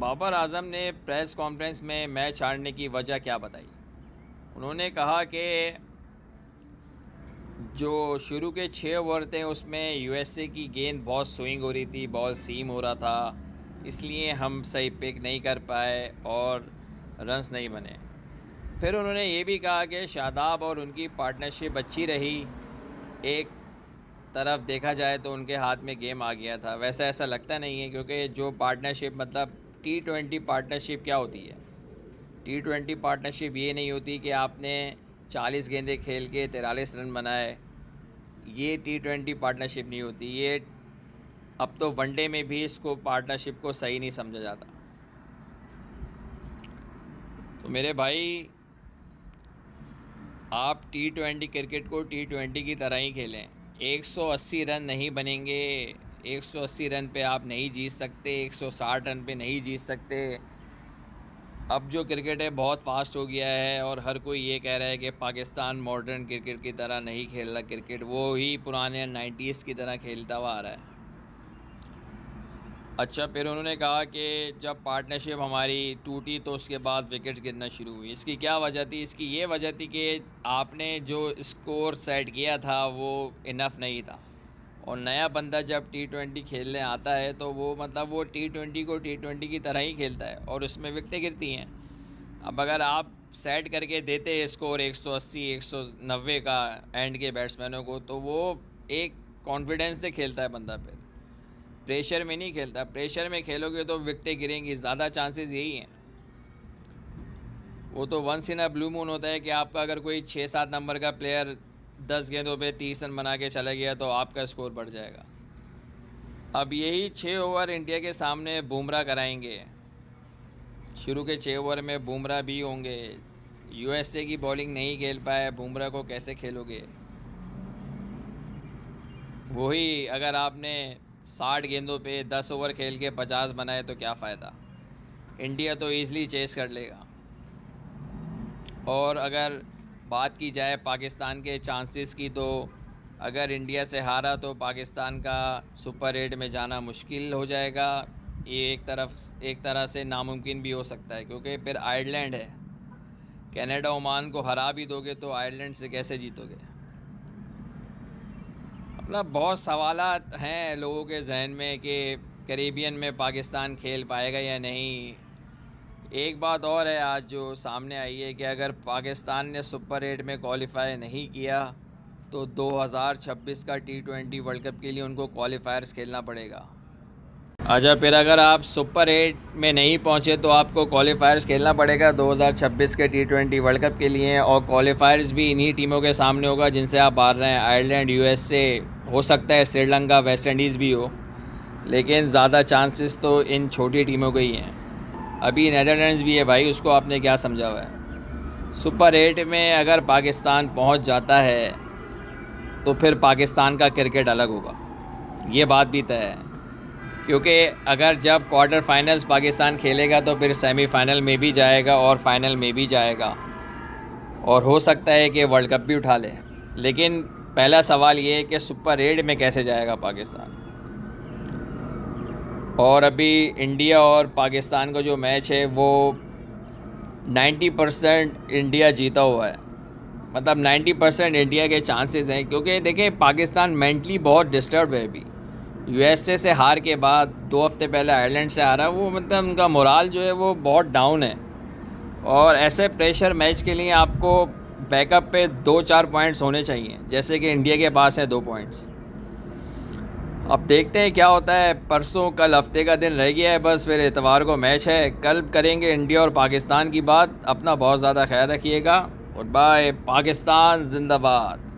बाबर आजम ने press conference में match हारने की वजह क्या बताई। उन्होंने कहा कि जो शुरू के 6 ओवर थे उसमें यूएसए की गेंद बहुत स्विंग हो रही थी, बॉल सीम हो रहा था, इसलिए हम सही पिक नहीं कर पाए और रन्स नहीं बने। फिर उन्होंने ये भी कहा कि शादाब और उनकी पार्टनरशिप अच्छी रही। एक तरफ देखा जाए तो उनके हाथ में गेम आ गया था, वैसा ऐसा लगता नहीं है, क्योंकि जो पार्टनरशिप मतलब T20 पार्टनरशिप क्या होती है। T20 पार्टनरशिप ये नहीं होती कि आपने 40 गेंदें खेल के 43 रन बनाए। ये T20 पार्टनरशिप नहीं होती। ये अब तो वनडे में भी इसको पार्टनरशिप को सही नहीं समझा जाता। तो मेरे भाई, आप T20 क्रिकेट को T20 की तरह ही खेलें। 180 रन नहीं बनेंगे, 180 रन पे आप नहीं जीत सकते, 160 रन पे नहीं जीत सकते। अब जो क्रिकेट है बहुत फास्ट हो गया है और हर कोई ये कह रहा है कि पाकिस्तान मॉडर्न क्रिकेट की तरह नहीं खेल रहा, क्रिकेट वो ही पुराने 90s की तरह खेलता हुआ आ रहा है। अच्छा, फिर उन्होंने कहा कि जब पार्टनरशिप हमारी टूटी तो उसके बाद विकेट गिरना शुरू हुई। इसकी क्या वजह थी? इसकी ये वजह थी कि आपने जो स्कोर सेट किया था वो इनफ नहीं था। और नया बंदा जब T20 खेलने आता है तो वो मतलब वो T20 को T20 की तरह ही खेलता है और उसमें विकेटें गिरती हैं। अब अगर आप सेट करके देते स्कोर 180 190 का एंड के बैट्समैनों को, तो वो एक कॉन्फिडेंस से खेलता है बंदा, फिर प्रेशर में नहीं खेलता। प्रेशर में खेलोगे तो विकेटें गिरेंगी, ज़्यादा चांसेस यही हैं। वो तो once in a blue moon होता है कि आपका अगर कोई 6-7 नंबर का प्लेयर 10 गेंदों पे 30 रन बना के चला गया तो आपका स्कोर बढ़ जाएगा। अब यही 6 ओवर इंडिया के सामने बुमराह कराएंगे। शुरू के 6 ओवर में बुमराह भी होंगे। यूएसए की बॉलिंग नहीं खेल पाए, बुमराह को कैसे खेलोगे? वही अगर आपने 60 गेंदों पे 10 ओवर खेल के 50 बनाए तो क्या फ़ायदा। इंडिया तो ईज़िली चेस कर लेगा। और अगर बात की जाए पाकिस्तान के चांसेस की, तो अगर इंडिया से हारा तो पाकिस्तान का सुपर 8 में जाना मुश्किल हो जाएगा। ये एक तरह से नामुमकिन भी हो सकता है, क्योंकि फिर आयरलैंड है। कनाडा ओमान को हरा भी दोगे तो आयरलैंड से कैसे जीतोगे? मतलब बहुत सवालात हैं लोगों के जहन में कि कैरेबियन में पाकिस्तान खेल पाएगा या नहीं। एक बात और है आज जो सामने आई है कि अगर पाकिस्तान ने सुपर 8 में क्वालिफाई नहीं किया तो 2026 का T20 वर्ल्ड कप के लिए उनको क्वालिफायर्स खेलना पड़ेगा। अच्छा, फिर अगर आप सुपर 8 में नहीं पहुंचे तो आपको क्वालिफायर्स खेलना पड़ेगा 2026 के T20 वर्ल्ड कप के लिए। और क्वालिफायर्स भी इन्हीं टीमों के सामने होगा जिनसे आप हार रहे हैं। आयरलैंड, यूएसए, हो सकता है श्रीलंका, वेस्ट इंडीज़ भी हो, लेकिन ज़्यादा चांसेस तो इन छोटी टीमों के ही हैं। अभी नीदरलैंड्स भी है भाई, उसको आपने क्या समझा हुआ है? सुपर 8 में अगर पाकिस्तान पहुंच जाता है तो फिर पाकिस्तान का क्रिकेट अलग होगा, ये बात भी तय है। क्योंकि अगर जब क्वार्टर फाइनल्स पाकिस्तान खेलेगा तो फिर सेमीफाइनल में भी जाएगा और फाइनल में भी जाएगा, और हो सकता है कि वर्ल्ड कप भी उठा ले। लेकिन पहला सवाल ये है कि सुपर 8 में कैसे जाएगा पाकिस्तान। और अभी इंडिया और पाकिस्तान का जो मैच है वो 90% इंडिया जीता हुआ है। मतलब 90% इंडिया के चांसेस हैं, क्योंकि देखें पाकिस्तान मेंटली बहुत डिस्टर्ब है। अभी यूएसए से हार के बाद 2 हफ्ते पहले आयरलैंड से हारा, वो मतलब उनका मोराल जो है वो बहुत डाउन है। और ऐसे प्रेशर मैच के लिए आपको बैकअप पे 2-4 पॉइंट्स होने चाहिए, जैसे कि इंडिया के पास है 2 पॉइंट्स। अब देखते हैं क्या होता है। परसों कल हफ्ते का दिन रह गया है बस, फिर इतवार को मैच है। कल करेंगे इंडिया और पाकिस्तान की बात। अपना बहुत ज़्यादा ख्याल रखिएगा और बाय। पाकिस्तान जिंदाबाद।